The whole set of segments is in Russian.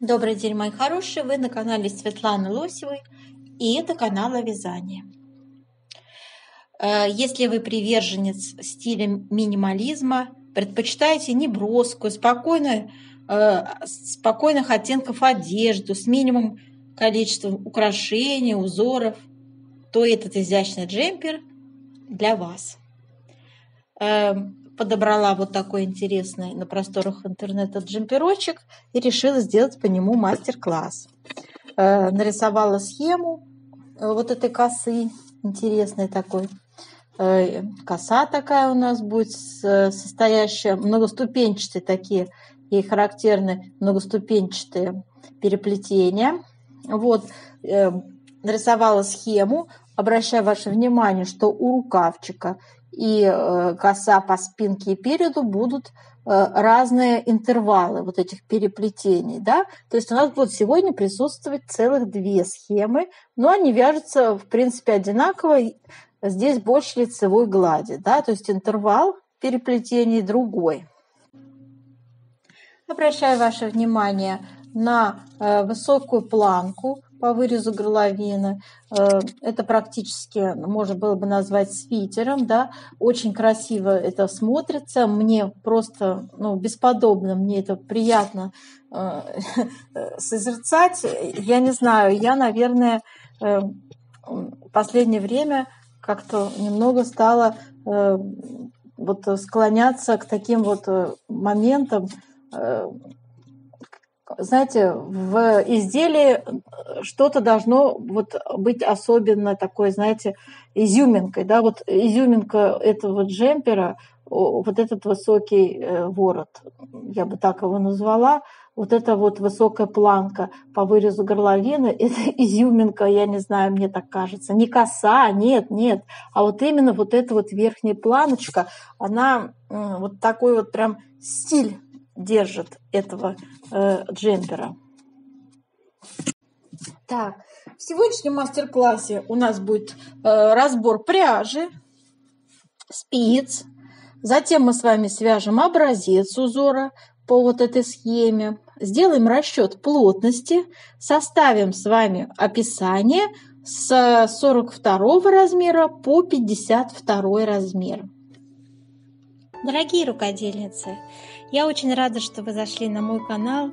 Добрый день, мои хорошие! Вы на канале Светланы Лосевой, и это канал о вязании. Если вы приверженец стиля минимализма, предпочитаете неброскую, спокойных оттенков одежду с минимумом количеством украшений, узоров, то этот изящный джемпер для вас. Подобрала вот такой интересный на просторах интернета джемперочек и решила сделать по нему мастер-класс. Нарисовала схему вот этой косы, интересной такой. Коса такая у нас будет, состоящая, многоступенчатые такие, ей характерны многоступенчатые переплетения. Вот, нарисовала схему, обращаю ваше внимание, что у рукавчика и коса по спинке и переду будут разные интервалы вот этих переплетений, да, то есть у нас будет сегодня присутствовать целых две схемы, но они вяжутся в принципе одинаково, здесь больше лицевой глади, да, то есть интервал переплетений другой. Обращаю ваше внимание на высокую планку по вырезу горловины. Это практически можно было бы назвать свитером, да, очень красиво это смотрится, мне просто, бесподобно, мне это приятно созерцать. Я не знаю, я, наверное, в последнее время как-то немного стала склоняться к таким вот моментам. Знаете, в изделии что-то должно быть особенно такой, знаете, изюминкой, да, вот изюминка этого джемпера, вот этот высокий ворот, я бы так его назвала, вот эта вот высокая планка по вырезу горловины, это изюминка, я не знаю, мне так кажется, не коса, нет, а вот именно вот эта вот верхняя планочка, она вот такой вот прям стиль держит этого джемпера. Так, в сегодняшнем мастер-классе у нас будет разбор пряжи, спиц, затем мы с вами свяжем образец узора по вот этой схеме, сделаем расчет плотности, составим с вами описание с 42 размера по 52 размер. Дорогие рукодельницы, я очень рада, что вы зашли на мой канал.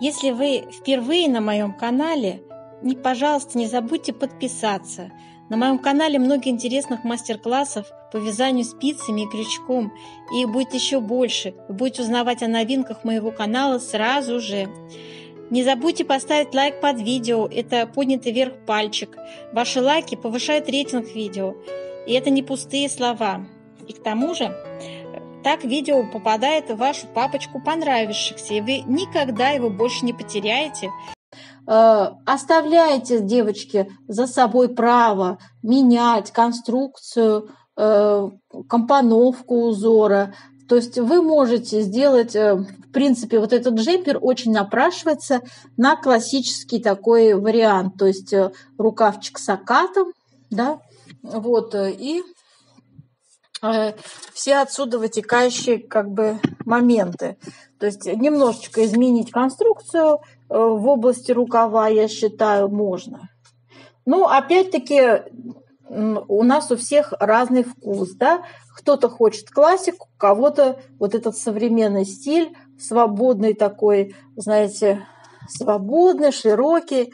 Если вы впервые на моем канале, пожалуйста, не забудьте подписаться. На моем канале много интересных мастер-классов по вязанию спицами и крючком. И их будет еще больше. Вы будете узнавать о новинках моего канала сразу же. Не забудьте поставить лайк под видео. Это поднятый вверх пальчик. Ваши лайки повышают рейтинг видео. И это не пустые слова. И к тому же, так видео попадает в вашу папочку понравившихся, и вы никогда его больше не потеряете. Оставляйте, девочки, за собой право менять конструкцию, компоновку узора. То есть вы можете сделать, в принципе, вот этот джемпер очень напрашивается на классический такой вариант. То есть рукавчик с окатом, да, вот, и все отсюда вытекающие моменты. То есть немножечко изменить конструкцию в области рукава, я считаю, можно. Но опять-таки у нас у всех разный вкус, да? Кто-то хочет классику, у кого-то вот этот современный стиль, свободный такой, знаете, свободный, широкий.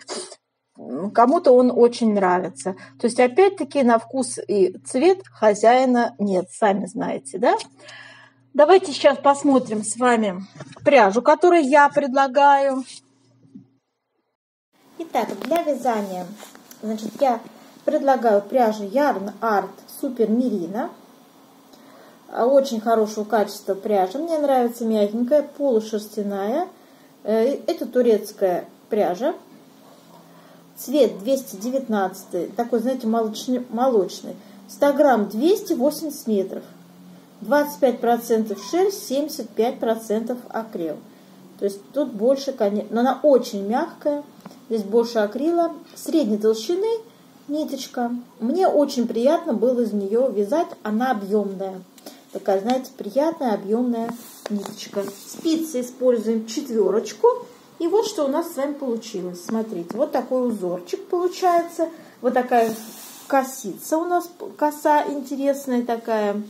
Кому-то он очень нравится. То есть, опять-таки, на вкус и цвет хозяина нет, сами знаете, да? Давайте сейчас посмотрим с вами пряжу, которую я предлагаю. Итак, для вязания, я предлагаю пряжу Yarn Art Super Merino. Очень хорошего качества пряжа. Мне нравится мягенькая, полушерстяная. Это турецкая пряжа. Цвет 219, такой, знаете, молочный. 100 грамм 280 метров. 25% шерсть, 75% акрил. То есть тут больше, конечно, но она очень мягкая. Здесь больше акрила. Средней толщины ниточка. Мне очень приятно было из нее вязать. Она объемная. Такая, знаете, приятная объемная ниточка. Спицы используем 4. И вот что у нас с вами получилось. Смотрите, вот такой узорчик получается. Вот такая косица у нас, коса интересная такая,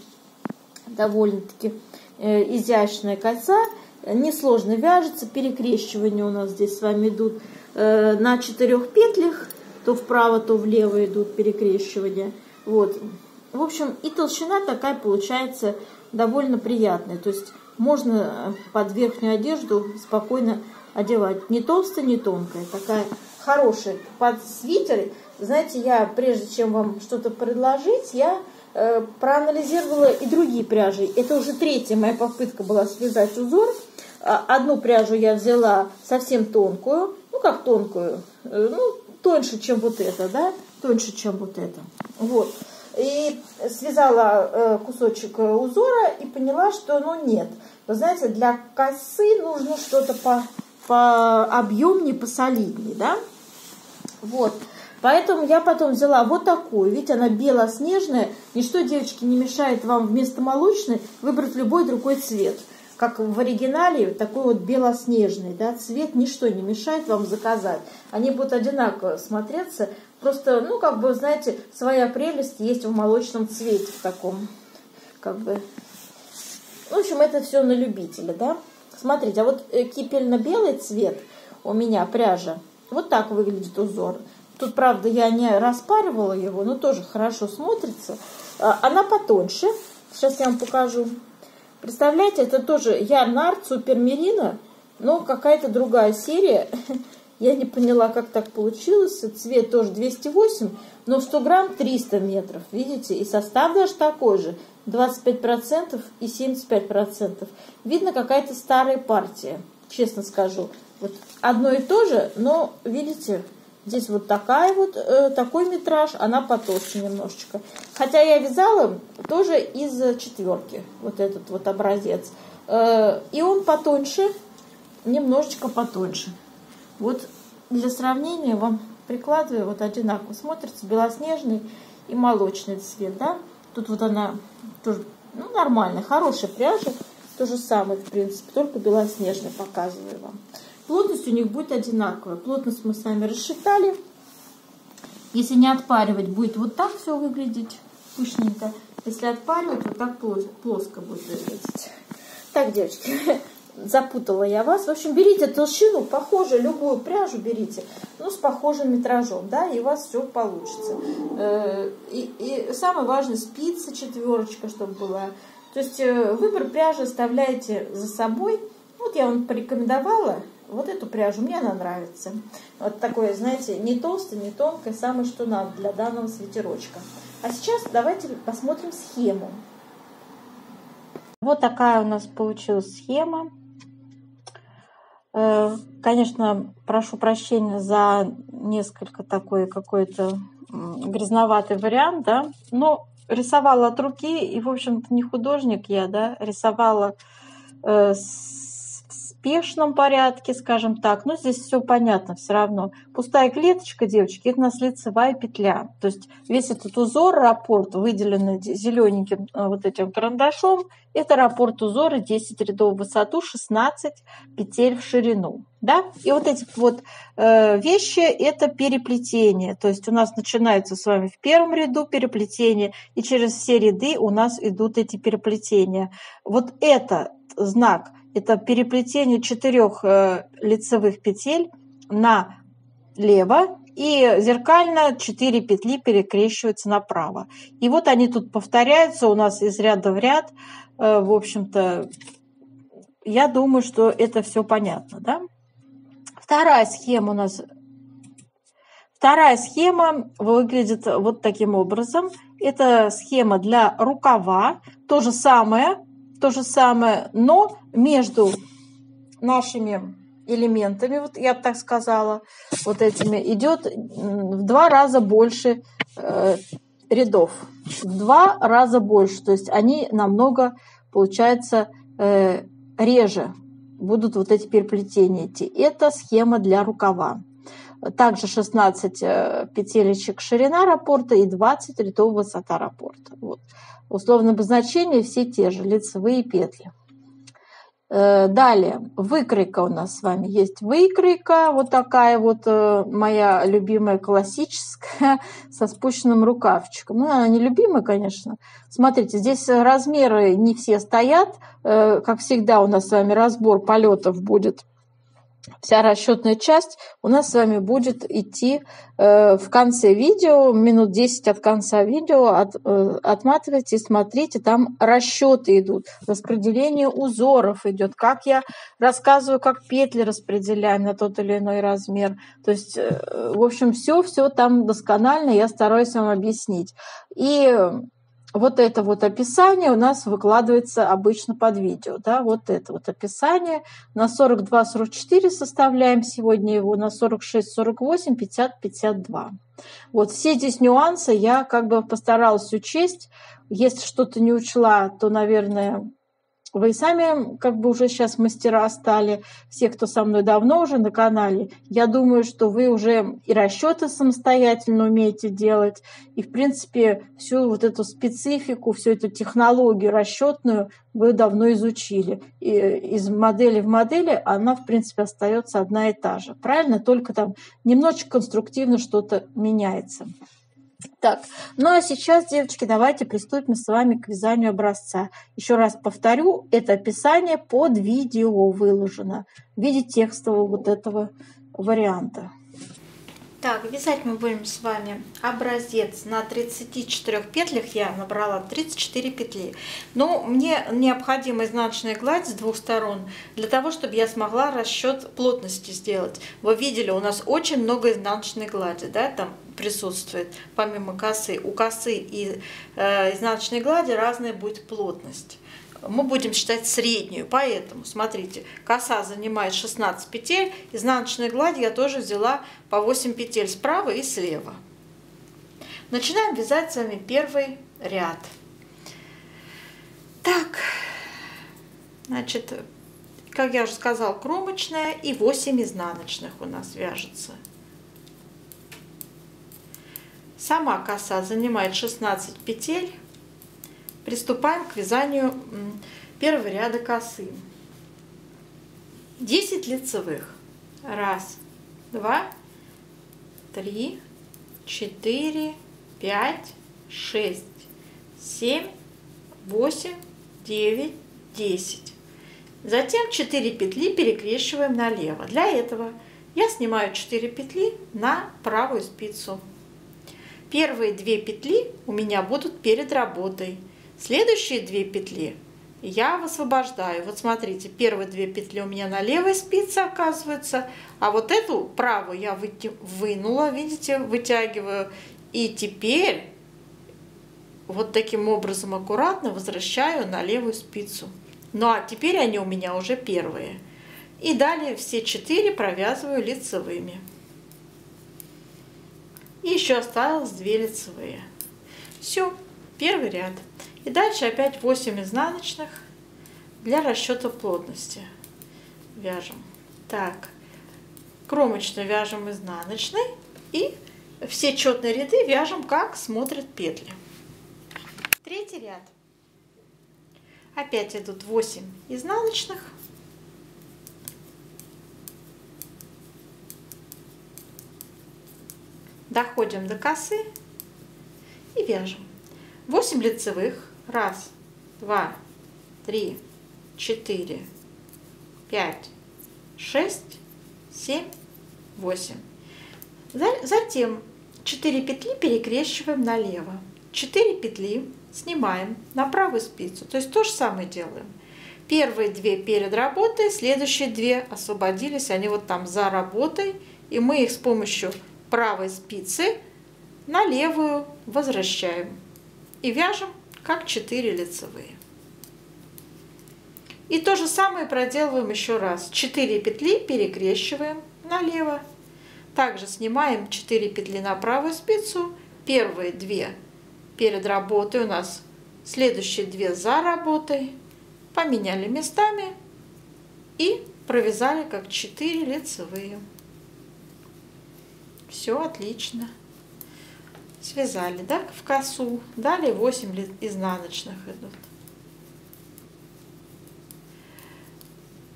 довольно-таки изящная коса. Несложно вяжется, перекрещивания у нас здесь с вами идут на 4 петлях, то вправо, то влево идут перекрещивания. Вот. В общем, и толщина такая получается довольно приятная. То есть можно под верхнюю одежду спокойно одевать. Не толстая, не тонкая. Такая хорошая. Под свитер, знаете, я прежде чем вам что-то предложить, я проанализировала и другие пряжи. Это уже третья моя попытка была связать узор. Одну пряжу я взяла совсем тонкую. Ну, как тонкую? Ну, тоньше, чем вот это, да? Тоньше, чем вот это. Вот. И связала кусочек узора и поняла, что, ну, нет. Вы знаете, для косы нужно что-то по объемнее, посолиднее, да? Вот. Поэтому я потом взяла вот такую. Видите, она белоснежная. Ничто, девочки, не мешает вам вместо молочной выбрать любой другой цвет. Как в оригинале, такой вот белоснежный, да, цвет. Ничто не мешает вам заказать. Они будут одинаково смотреться. Просто, ну, как бы, знаете, своя прелесть есть в молочном цвете, в таком, как бы. В общем, это все на любителя, да. Смотрите, а вот кипельно-белый цвет у меня пряжа. Вот так выглядит узор. Тут, правда, я не распаривала его, но тоже хорошо смотрится. Она потоньше. Сейчас я вам покажу. Представляете, это тоже Ярн-Арт Супер Мерино, но какая-то другая серия. Я не поняла, как так получилось. Цвет тоже 208, но 100 грамм 300 метров. Видите? И состав даже такой же. 25% и 75%. Видно, какая-то старая партия, честно скажу. Вот одно и то же, но, видите, здесь вот такой метраж, она потолще немножечко. Хотя я вязала тоже из 4, вот этот вот образец. И он потоньше, немножечко потоньше. Вот для сравнения вам прикладываю, вот одинаково смотрится белоснежный и молочный цвет, да. Тут вот она тоже, ну, нормальная, хорошая пряжа, то же самое, в принципе, только белоснежный показываю вам. Плотность у них будет одинаковая. Плотность мы с вами рассчитали. Если не отпаривать, будет вот так все выглядеть пышненько. Если отпаривать, вот так плоско будет выглядеть. Так, девочки, запутала я вас. В общем, берите толщину, похожую, любую пряжу берите, ну, с похожим метражом, да, и у вас все получится. И самое важное, спица 4, чтобы была. То есть выбор пряжи оставляйте за собой. Вот я вам порекомендовала вот эту пряжу, мне она нравится. Вот такое, знаете, не толстое, не тонкое, самое что надо для данного свитерочка. А сейчас давайте посмотрим схему. Вот такая у нас получилась схема. Конечно, прошу прощения за несколько такой какой-то грязноватый вариант, да, но рисовала от руки, и, в общем-то, не художник я, да, рисовала в спешном порядке, скажем так, но здесь все понятно все равно. Пустая клеточка, девочки, это у нас лицевая петля. То есть весь этот узор, раппорт, выделенный зелененьким вот этим карандашом, это раппорт узора 10 рядов в высоту, 16 петель в ширину. Да? И вот эти вот вещи, это переплетение. То есть у нас начинается с вами в первом ряду переплетение, и через все ряды у нас идут эти переплетения. Вот это знак. Это переплетение 4 лицевых петель налево, и зеркально 4 петли перекрещиваются направо. И вот они тут повторяются у нас из ряда в ряд. В общем-то, я думаю, что это все понятно, да? Вторая схема выглядит вот таким образом. Это схема для рукава. То же самое, но между нашими элементами, вот я бы так сказала, вот этими, идет в 2 раза больше рядов. В 2 раза больше. То есть они намного, получается, реже будут вот эти переплетения идти. Это схема для рукава. Также 16 петелечек ширина раппорта и 20 рядов высота раппорта. Вот. Условное обозначение все те же, лицевые петли. Далее, выкройка у нас с вами есть. Выкройка, вот такая вот моя любимая классическая, со спущенным рукавчиком. Ну, она не любимая, конечно. Смотрите, здесь размеры не все стоят. Как всегда, у нас с вами разбор полетов будет. Вся расчетная часть у нас с вами будет идти в конце видео, минут 10 от конца видео, отматывайте и смотрите, там расчеты идут, распределение узоров идет, как я рассказываю, как петли распределяем на тот или иной размер. То есть, в общем, все там досконально я стараюсь вам объяснить. И вот это вот описание у нас выкладывается обычно под видео, да, вот это вот описание. На 42-44 составляем сегодня его, на 46-48, 50-52. Вот все здесь нюансы я как бы постаралась учесть. Если что-то не учла, то, наверное, вы и сами как бы уже сейчас мастера стали, все, кто со мной давно уже на канале. Я думаю, что вы уже и расчеты самостоятельно умеете делать, и, в принципе, всю вот эту специфику, всю эту технологию расчетную вы давно изучили. И из модели в модели она, в принципе, остается одна и та же. Правильно? Только там немножечко конструктивно что-то меняется. Так, ну а сейчас, девочки, давайте приступим с вами к вязанию образца. Еще раз повторю, это описание под видео выложено в виде текстового вот этого варианта. Так, вязать мы будем с вами образец на 34 петлях. Я набрала 34 петли. Но мне необходима изнаночная гладь с двух сторон для того, чтобы я смогла расчет плотности сделать. Вы видели, у нас очень много изнаночной глади, да, там присутствует, помимо косы. У косы и изнаночной глади разная будет плотность. Мы будем считать среднюю, поэтому, смотрите, коса занимает 16 петель, изнаночной гладь я тоже взяла по 8 петель справа и слева. Начинаем вязать с вами первый ряд. Так, значит, как я уже сказала, кромочная и 8 изнаночных у нас вяжется. Сама коса занимает 16 петель. Приступаем к вязанию первого ряда косы. 10 лицевых. 1, 2, 3, 4, 5, 6, 7, 8, 9, 10. Затем 4 петли перекрещиваем налево. Для этого я снимаю 4 петли на правую спицу. Первые 2 петли у меня будут перед работой. Следующие 2 петли я высвобождаю. Вот смотрите, первые 2 петли у меня на левой спице оказываются, а вот эту правую я вынула, видите, вытягиваю. И теперь вот таким образом аккуратно возвращаю на левую спицу. Ну а теперь они у меня уже первые. И далее все 4 провязываю лицевыми. И еще осталось 2 лицевые. Все, первый ряд. И дальше опять 8 изнаночных для расчета плотности. Вяжем. Так, кромочно вяжем изнаночной. И все четные ряды вяжем, как смотрят петли. Третий ряд. Опять идут 8 изнаночных. Доходим до косы и вяжем. 8 лицевых. 1, 2, 3, 4, 5, 6, 7, 8. Затем 4 петли перекрещиваем налево. 4 петли снимаем на правую спицу. То есть то же самое делаем. Первые 2 перед работой, следующие 2 освободились. Они вот там за работой. И мы их с помощью правой спицы на левую возвращаем. И вяжем как 4 лицевые. И то же самое проделываем еще раз. 4 петли перекрещиваем налево. Также снимаем 4 петли на правую спицу. Первые 2 перед работой у нас, следующие 2 за работой. Поменяли местами и провязали как 4 лицевые. Все отлично. Связали, да, в косу. Далее 8 изнаночных идут.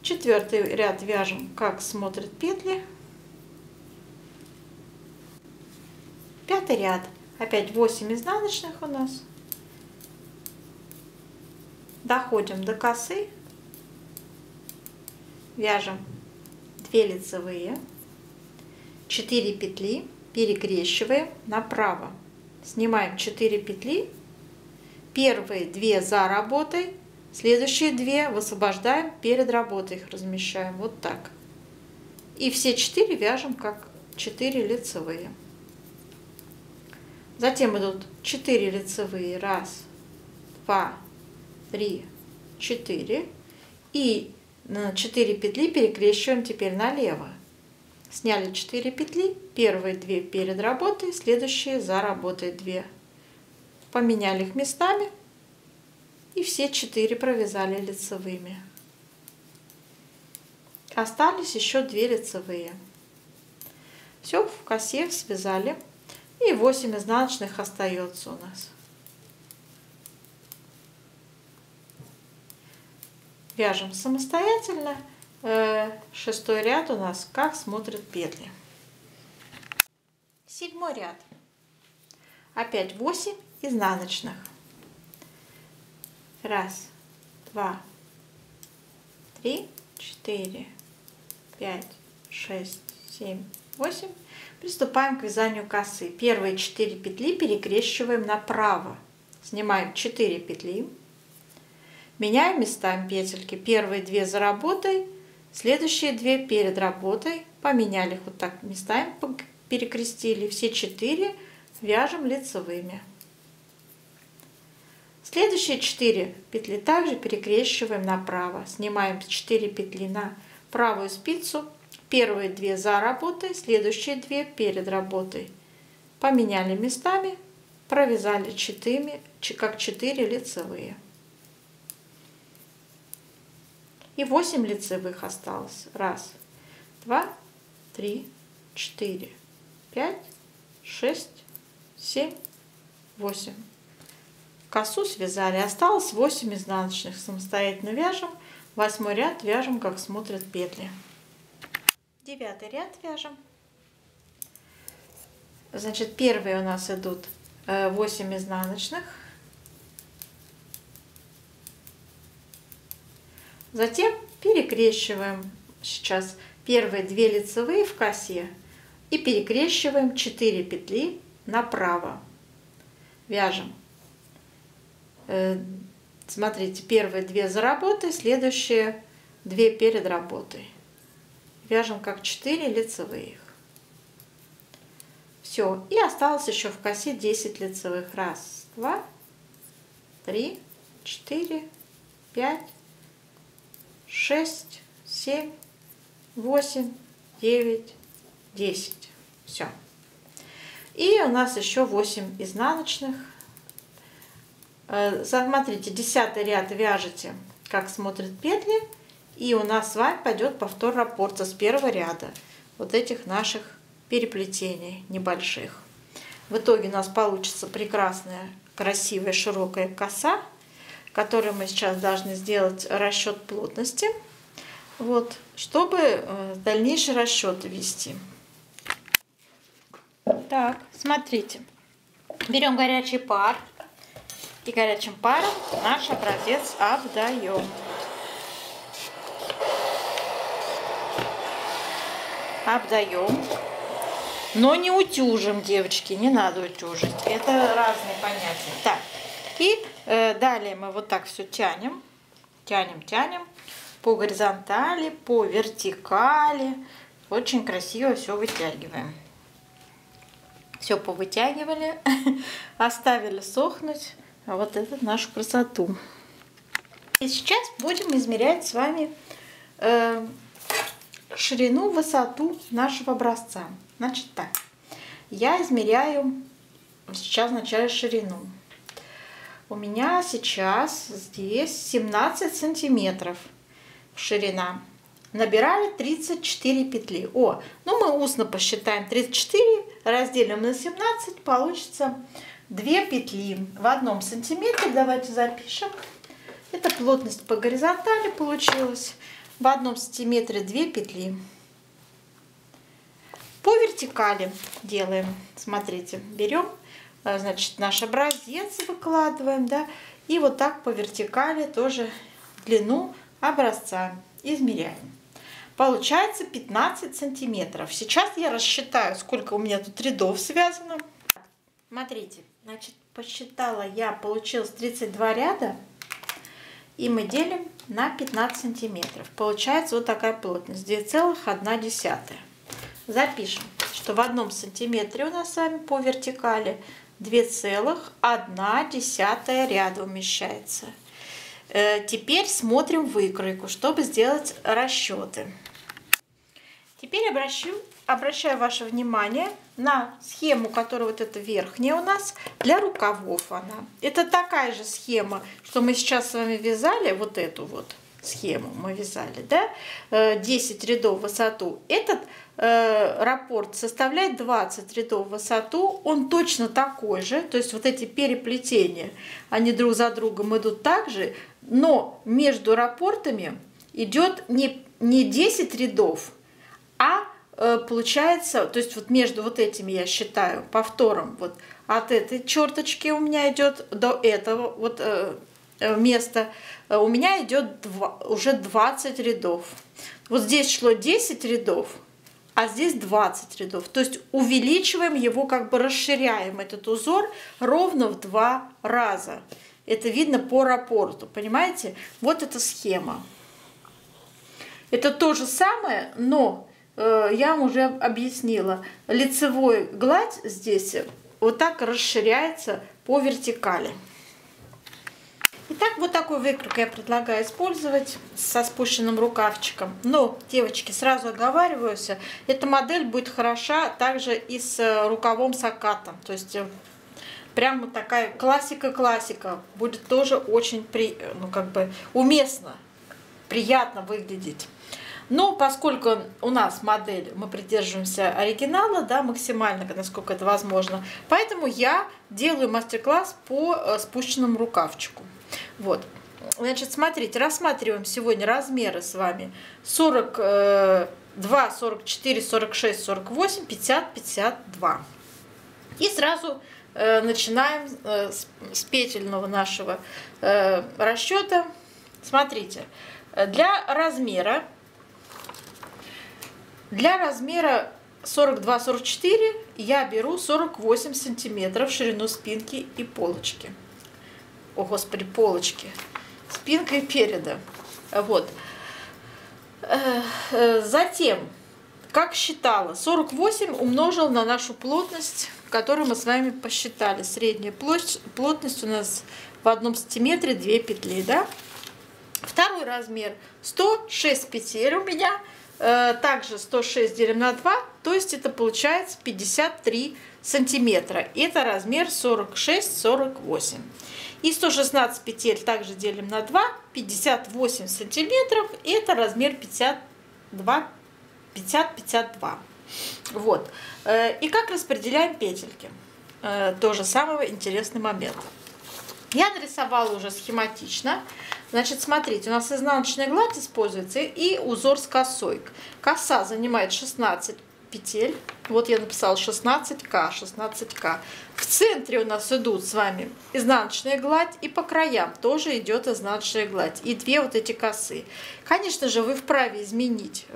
4 ряд вяжем, как смотрят петли. 5 ряд. Опять 8 изнаночных у нас. Доходим до косы. Вяжем 2 лицевые, 4 петли, перекрещиваем направо. Снимаем 4 петли. Первые 2 за работой, следующие 2 высвобождаем перед работой, их размещаем вот так. И все 4 вяжем как 4 лицевые. Затем идут 4 лицевые. 1, 2, 3, 4. И на 4 петли перекрещиваем теперь налево. Сняли 4 петли, первые 2 перед работой, следующие за работой 2. Поменяли их местами и все 4 провязали лицевыми. Остались еще 2 лицевые. Все в косе связали. И 8 изнаночных остается у нас. Вяжем самостоятельно. 6 ряд у нас как смотрят петли. 7 ряд. Опять 8 изнаночных. 1, 2, 3, 4, 5, 6, 7, 8. Приступаем к вязанию косы. Первые 4 петли перекрещиваем направо. Снимаем 4 петли. Меняем местами петельки. Первые 2 за работой, следующие 2 перед работой. Поменяли их вот так местами, перекрестили. Все 4 вяжем лицевыми. Следующие 4 петли также перекрещиваем направо. Снимаем 4 петли на правую спицу. Первые 2 за работой, следующие 2 перед работой. Поменяли местами, провязали 4, как 4 лицевые. И 8 лицевых осталось. 1, 2, 3, 4, 5, 6, 7, 8. Косу связали. Осталось 8 изнаночных. Самостоятельно вяжем. 8 ряд вяжем, как смотрят петли. 9 ряд вяжем. Значит, первые у нас идут 8 изнаночных. Затем перекрещиваем сейчас первые 2 лицевые в косе и перекрещиваем 4 петли направо. Вяжем. Смотрите, первые 2 за работой, следующие 2 перед работой. Вяжем как 4 лицевых. Все. И осталось еще в косе 10 лицевых. 1, 2, 3, 4, 5, 6, 7, 8, 9, 10. Все. И у нас еще 8 изнаночных. Смотрите, 10 ряд вяжете, как смотрят петли. И у нас с вами пойдет повтор раппорта с первого ряда. Вот этих наших переплетений небольших. В итоге у нас получится прекрасная, красивая, широкая коса, которую мы сейчас должны сделать расчет плотности, вот, чтобы дальнейшие расчеты вести. Так, смотрите. Берем горячий пар. И горячим паром наш образец обдаем. Обдаем. Но не утюжим, девочки, не надо утюжить. Это разные понятия. Так, и далее мы вот так все тянем. Тянем по горизонтали, по вертикали. Очень красиво все вытягиваем. Все повытягивали, оставили сохнуть. А вот эту нашу красоту. И сейчас будем измерять с вами ширину, высоту нашего образца. Значит так, я измеряю сейчас вначале ширину. У меня сейчас здесь 17 сантиметров ширина. Набирали 34 петли. Ну мы устно посчитаем. 34 разделим на 17, получится 2 петли в 1 сантиметре. Давайте запишем. Это плотность по горизонтали получилась. в 1 сантиметре 2 петли. По вертикали делаем. Смотрите, берем, значит, наш образец выкладываем, да, и вот так по вертикали тоже длину образца измеряем. Получается 15 сантиметров. Сейчас я рассчитаю, сколько у меня тут рядов связано. Смотрите, значит, посчитала я, получилось 32 ряда, и мы делим на 15 сантиметров. Получается вот такая плотность, 2,1. Запишем, что в 1 сантиметре у нас с вами по вертикали 2,1 ряда умещается. Теперь смотрим выкройку, чтобы сделать расчеты. Теперь обращаю ваше внимание на схему, которая вот эта верхняя у нас, для рукавов она. Это такая же схема, что мы сейчас с вами вязали, вот эту вот схему мы вязали, да, 10 рядов в высоту. Этот раппорт составляет 20 рядов в высоту, он точно такой же, то есть вот эти переплетения, они друг за другом идут также, но между раппортами идет не 10 рядов, а получается, то есть вот между вот этими я считаю повтором, вот от этой черточки у меня идет до этого вот места, у меня идет уже 20 рядов. Вот здесь шло 10 рядов, а здесь 20 рядов. То есть увеличиваем его, как бы расширяем этот узор ровно в 2 раза. Это видно по раппорту, понимаете? Вот эта схема. Это то же самое, но я вам уже объяснила. Лицевой гладь здесь вот так расширяется по вертикали. Итак, вот такой выкройку я предлагаю использовать со спущенным рукавчиком. Но, девочки, сразу оговариваюсь, эта модель будет хороша также и с рукавом саккато. То есть прямо такая классика-классика. Будет тоже очень уместно, приятно выглядеть. Но поскольку у нас модель, мы придерживаемся оригинала, да, максимально, насколько это возможно, поэтому я делаю мастер-класс по спущенному рукавчику. Вот, значит, смотрите, рассматриваем сегодня размеры с вами 42, 44, 46, 48, 50, 52. И сразу начинаем с петельного нашего расчета. Смотрите, для размера 42-44 я беру 48 сантиметров ширину спинки и полочки. О, Господи, полочки. Спинка и переда. Вот. Затем, как считала, 48 умножил на нашу плотность, которую мы с вами посчитали. Средняя плотность у нас в 1 сантиметре 2 петли, да? Второй размер 106 петель у меня. Также 106 делим на 2, то есть это получается 53 сантиметра. Это размер 46-48. И 116 петель также делим на 2, 58 сантиметров. Это размер 50-52. Вот. И как распределяем петельки? Тоже самый интересный момент. Я нарисовала уже схематично. Значит, смотрите, у нас изнаночная гладь используется и узор с косой. Коса занимает 16 петель. Вот я написала 16К, 16К. В центре у нас идут с вами изнаночная гладь, и по краям тоже идет изнаночная гладь. И 2 вот эти косы. Конечно же, вы вправе изменить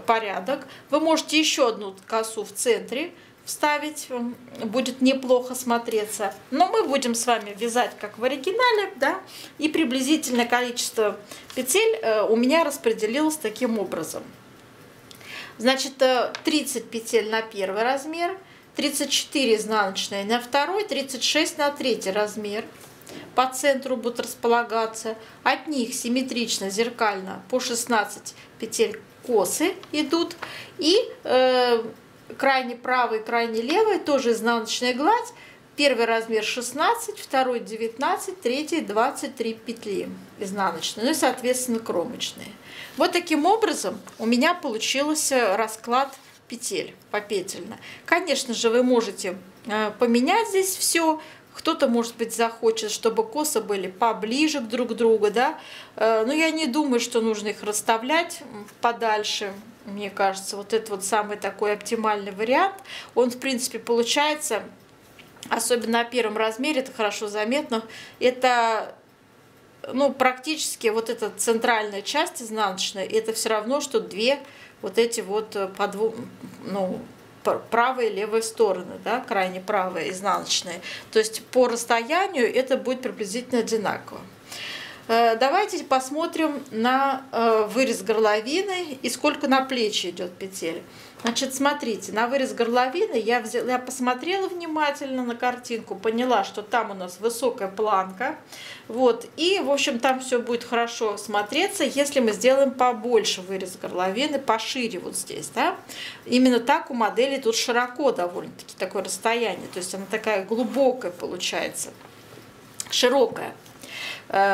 порядок. Вы можете еще одну косу в центре вставить, будет неплохо смотреться. Но мы будем с вами вязать как в оригинале, да, и приблизительное количество петель у меня распределилось таким образом. Значит, 30 петель на первый размер, 34 изнаночные на второй, 36 на третий размер. По центру будут располагаться. От них симметрично, зеркально по 16 петель косы идут. И крайне правый, крайне левый, тоже изнаночная гладь. Первый размер 16, второй 19, третий 23 петли изнаночные, ну и, соответственно, кромочные. Вот таким образом у меня получился расклад петель попетельно. Конечно же, вы можете поменять здесь все Кто-то, может быть, захочет, чтобы косы были поближе друг к другу, да. Но я не думаю, что нужно их расставлять подальше. Мне кажется, вот это вот самый такой оптимальный вариант. Он, в принципе, получается, особенно на первом размере, это хорошо заметно. Это, ну, практически вот эта центральная часть изнаночная, это все равно, что две вот эти вот ну, правые и левые стороны, да, крайне правые, изнаночные. То есть по расстоянию это будет приблизительно одинаково. Давайте посмотрим на вырез горловины и сколько на плечи идет петель. Значит, смотрите, на вырез горловины я посмотрела внимательно на картинку, поняла, что там у нас высокая планка. Вот, и, в общем, там все будет хорошо смотреться, если мы сделаем побольше вырез горловины, пошире вот здесь, да. Именно так у модели тут широко довольно-таки такое расстояние, то есть она такая глубокая получается, широкая.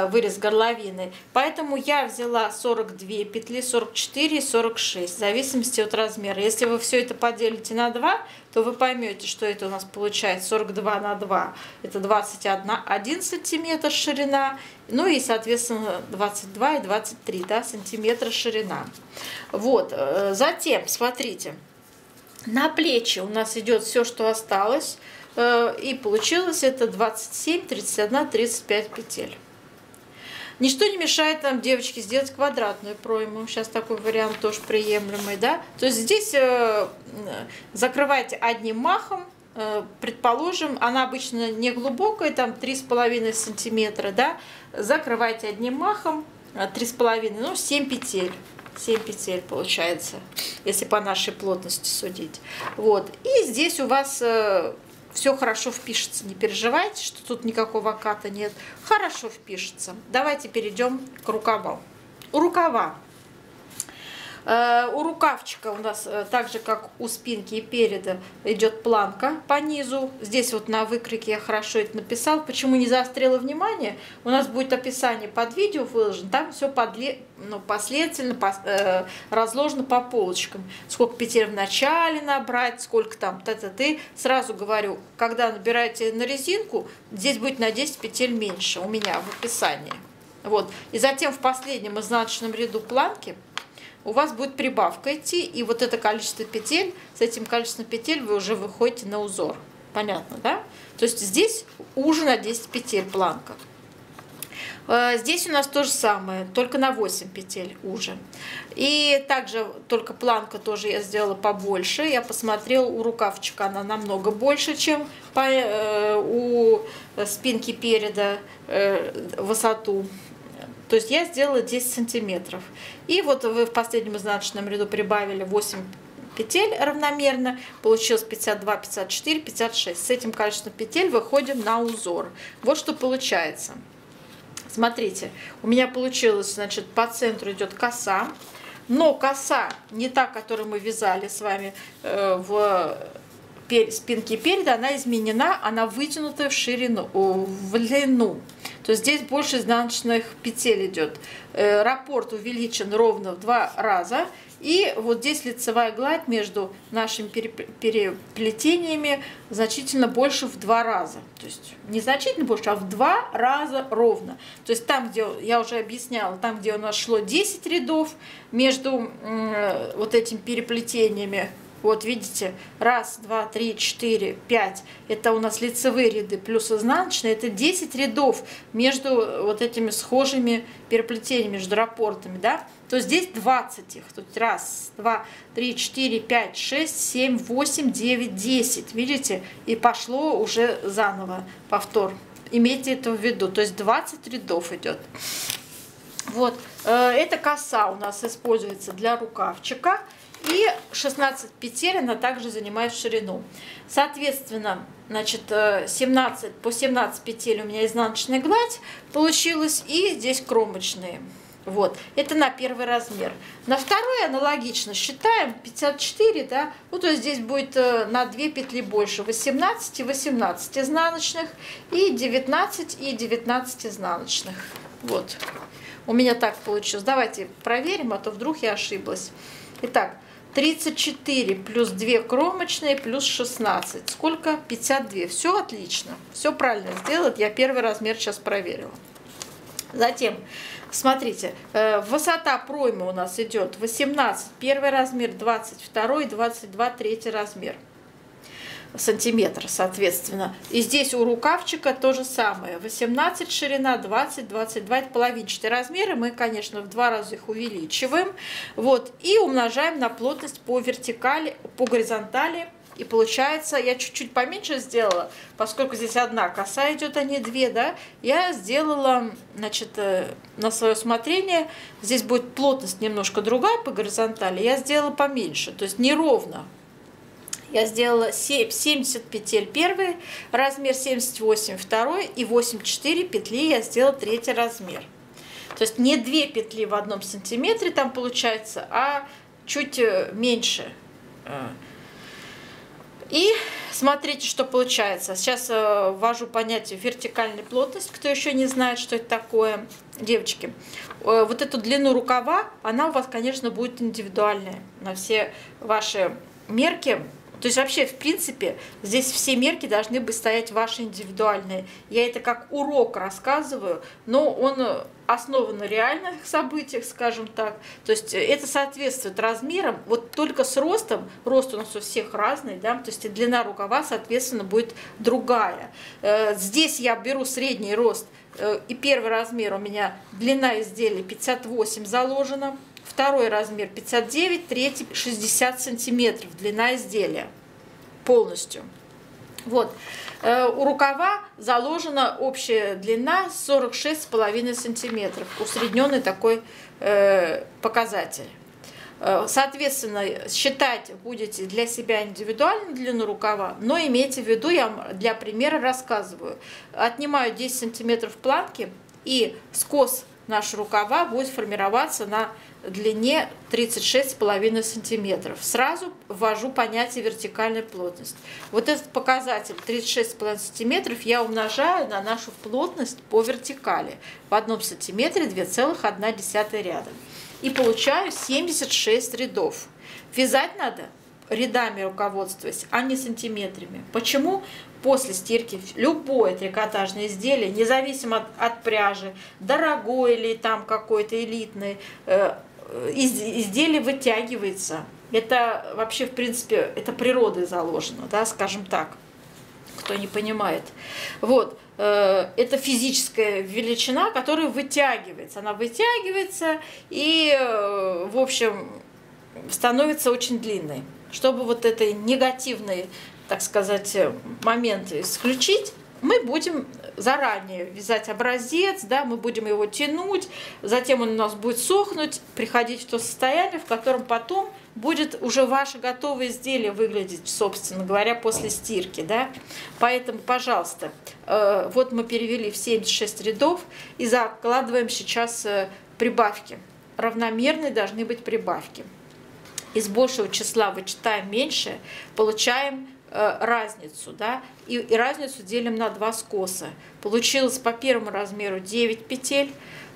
Вырез горловины. Поэтому я взяла 42 петли, 44 и 46, в зависимости от размера. Если вы все это поделите на 2, то вы поймете, что это у нас получается 42 на 2. Это 21 сантиметр ширина. Ну и, соответственно, 22 и 23, да, сантиметра ширина. Вот. Затем, смотрите, на плечи у нас идет все, что осталось. И получилось это 27, 31, 35 петель. Ничто не мешает нам, девочки, сделать квадратную пройму. Сейчас такой вариант тоже приемлемый, да. То есть здесь закрывайте одним махом. Предположим, она обычно не глубокая, там 3,5 сантиметра, да. Закрывайте одним махом 3,5, ну 7 петель. 7 петель получается, если по нашей плотности судить. Вот. И здесь у вас все хорошо впишется, не переживайте, что тут никакого ката нет. Хорошо впишется. Давайте перейдем к рукавам. У рукава. У рукавчика у нас так же, как у спинки и переда, идет планка по низу. Здесь вот на выкройке я хорошо это написала. Почему не заострила внимание? У нас будет описание под видео выложено. Там все последовательно разложено по полочкам. Сколько петель в начале набрать, сколько там т-т-т. Сразу говорю, когда набираете на резинку, здесь будет на 10 петель меньше у меня в описании. Вот. И затем в последнем изнаночном ряду планки у вас будет прибавка идти, и вот это количество петель, с этим количеством петель вы уже выходите на узор. Понятно, да? То есть здесь уже на 10 петель планка. Здесь у нас то же самое, только на 8 петель уже. И также только планка тоже я сделала побольше. Я посмотрела, у рукавчика она намного больше, чем у спинки переда высоту. То есть я сделала 10 сантиметров. И вот вы в последнем изнаночном ряду прибавили 8 петель равномерно. Получилось 52, 54, 56. С этим количеством петель выходим на узор. Вот что получается. Смотрите, у меня получилось, значит, по центру идет коса. Но коса не та, которую мы вязали с вами в спинке переда, она изменена, она вытянутая в ширину, в длину. То есть здесь больше изнаночных петель идет. Раппорт увеличен ровно в 2 раза. И вот здесь лицевая гладь между нашими переплетениями значительно больше в 2 раза. То есть не значительно больше, а в 2 раза ровно. То есть там, где, я уже объясняла, там, где у нас шло 10 рядов между вот этими переплетениями, вот видите, 1, 2, 3, 4, 5. Это у нас лицевые ряды плюс изнаночные. Это 10 рядов между вот этими схожими переплетениями, между раппортами, да. То здесь 20 их. Тут 1, 2, 3, 4, 5, 6, 7, 8, 9, 10. Видите? И пошло уже заново повтор. Имейте это в виду. То есть 20 рядов идет. Вот. Эта коса у нас используется для рукавчика. И 16 петель она также занимает в ширину. Соответственно, значит, по 17 петель у меня изнаночная гладь получилась, и здесь кромочные. Вот, это на первый размер. На второй аналогично считаем 54, да, ну то есть здесь будет на 2 петли больше, 18 и 18 изнаночных, и 19 и 19 изнаночных. Вот, у меня так получилось. Давайте проверим, а то вдруг я ошиблась. Итак, 34 плюс 2 кромочные плюс 16. Сколько? 52. Все отлично. Все правильно сделала. Я первый размер сейчас проверила. Затем, смотрите, высота проймы у нас идет 18, первый размер, 22, 22, третий размер. Сантиметра, соответственно. И здесь у рукавчика то же самое. 18 ширина, 20, 22. Это половинчатые размеры. Мы, конечно, в 2 раза их увеличиваем. Вот. И умножаем на плотность по вертикали, по горизонтали. И получается, я чуть-чуть поменьше сделала, поскольку здесь одна коса идет, а не две, да, я сделала, значит, на свое усмотрение, здесь будет плотность немножко другая по горизонтали, я сделала поменьше, то есть неровно. Я сделала 70 петель первый размер, 78 второй и 84 петли я сделала третий размер. То есть не 2 петли в 1 сантиметре там получается, а чуть меньше. И смотрите, что получается. Сейчас ввожу понятие вертикальной плотности. Кто еще не знает, что это такое, девочки. Вот эту длину рукава, она у вас, конечно, будет индивидуальная на все ваши мерки. То есть вообще, в принципе, здесь все мерки должны быть стоять ваши индивидуальные. Я это как урок рассказываю, но он основан на реальных событиях, скажем так. То есть это соответствует размерам, вот только с ростом, рост у нас у всех разный, да, то есть и длина рукава, соответственно, будет другая. Здесь я беру средний рост, и первый размер у меня длина изделия 58 заложена. Второй размер 59, третий 60 сантиметров длина изделия полностью. Вот. У рукава заложена общая длина 46,5 сантиметров. Усредненный такой показатель. Соответственно, считать будете для себя индивидуальную длину рукава, но имейте в виду, я вам для примера рассказываю. Отнимаю 10 сантиметров планки, и скос нашего рукава будет формироваться на длине 36,5 сантиметров. Сразу ввожу понятие вертикальной плотности. Вот этот показатель 36,5 сантиметров я умножаю на нашу плотность по вертикали. В 1 сантиметре 2,1 ряда. И получаю 76 рядов. Вязать надо рядами руководствуясь, а не сантиметрами. Почему? После стирки любое трикотажное изделие, независимо от пряжи, дорогое или там какое-то элитное, изделие вытягивается. Это вообще, в принципе, это природой заложено, да, скажем так, кто не понимает. Вот, это физическая величина, которая вытягивается. Она вытягивается и, в общем, становится очень длинной. Чтобы вот этой негативной, так сказать, моменты исключить, мы будем заранее вязать образец, да, мы будем его тянуть, затем он у нас будет сохнуть, приходить в то состояние, в котором потом будет уже ваше готовое изделие выглядеть, собственно говоря, после стирки. Да? Поэтому, пожалуйста, вот мы перевели в 76 рядов и закладываем сейчас прибавки. Равномерные должны быть прибавки. Из большего числа вычитаем меньшее, получаем разницу, да, и разницу делим на 2 скоса. Получилось по первому размеру 9 петель,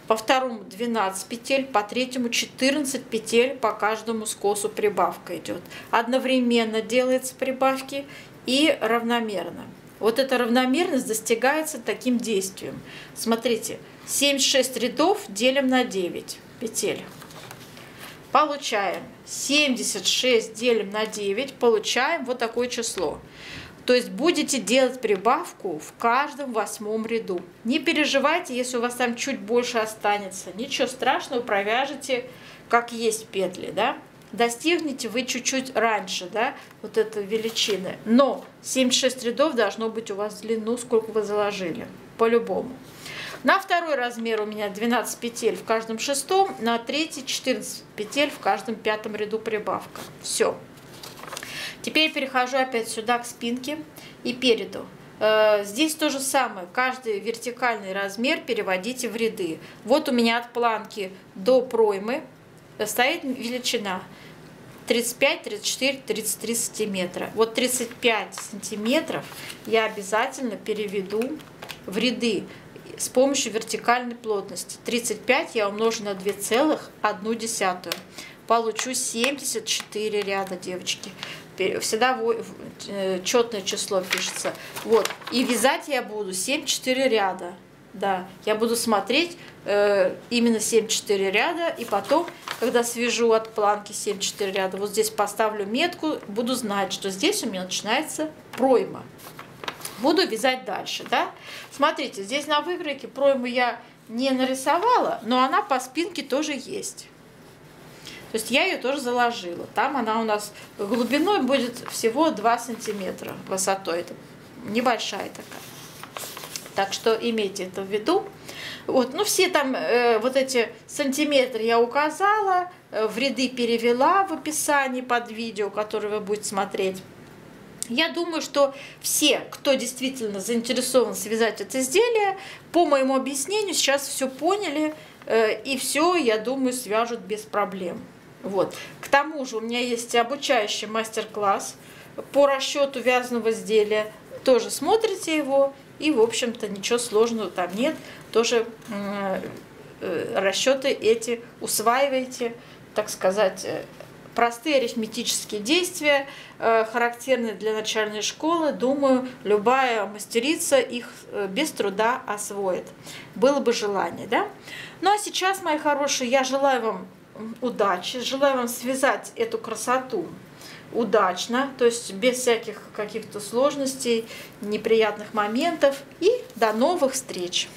по второму 12 петель, по третьему 14 петель, по каждому скосу прибавка идет. Одновременно делаются прибавки и равномерно. Вот эта равномерность достигается таким действием. Смотрите, 76 рядов делим на 9 петель. Получаем 76 делим на 9, получаем вот такое число. То есть будете делать прибавку в каждом 8 ряду. Не переживайте, если у вас там чуть больше останется. Ничего страшного, провяжете как есть петли, да? Достигнете вы чуть-чуть раньше, да, вот этой величины. Но 76 рядов должно быть у вас в длину, сколько вы заложили, по-любому. На второй размер у меня 12 петель в каждом 6-м, на третий 14 петель в каждом 5-м ряду прибавка. Все. Теперь перехожу опять сюда к спинке и переду. Здесь то же самое. Каждый вертикальный размер переводите в ряды. Вот у меня от планки до проймы стоит величина 35, 34, 33 сантиметра. Вот 35 сантиметров я обязательно переведу в ряды с помощью вертикальной плотности. 35 я умножу на 2,1. получу 74 ряда, девочки. Всегда четное число пишется. Вот. И вязать я буду 74 ряда. Да, я буду смотреть именно 74 ряда, и потом, когда свяжу от планки 74 ряда, вот здесь поставлю метку, буду знать, что здесь у меня начинается пройма. Буду вязать дальше, да. Смотрите, здесь на выкройке пройму я не нарисовала, но она по спинке тоже есть. То есть я ее тоже заложила. Там она у нас глубиной будет всего 2 сантиметра высотой. Это небольшая такая. Так что имейте это в виду. Вот, ну все там вот эти сантиметры я указала, в ряды перевела в описании под видео, которое вы будете смотреть. Я думаю, что все, кто действительно заинтересован связать это изделие, по моему объяснению сейчас все поняли, и все, я думаю, свяжут без проблем. Вот. К тому же у меня есть обучающий мастер-класс по расчету вязаного изделия. Тоже смотрите его, и, в общем-то, ничего сложного там нет. Тоже расчеты эти усваиваете, так сказать, простые арифметические действия, характерные для начальной школы. Думаю, любая мастерица их без труда освоит. Было бы желание, да? Ну, а сейчас, мои хорошие, я желаю вам удачи, желаю вам связать эту красоту удачно, то есть без всяких каких-то сложностей, неприятных моментов. И до новых встреч!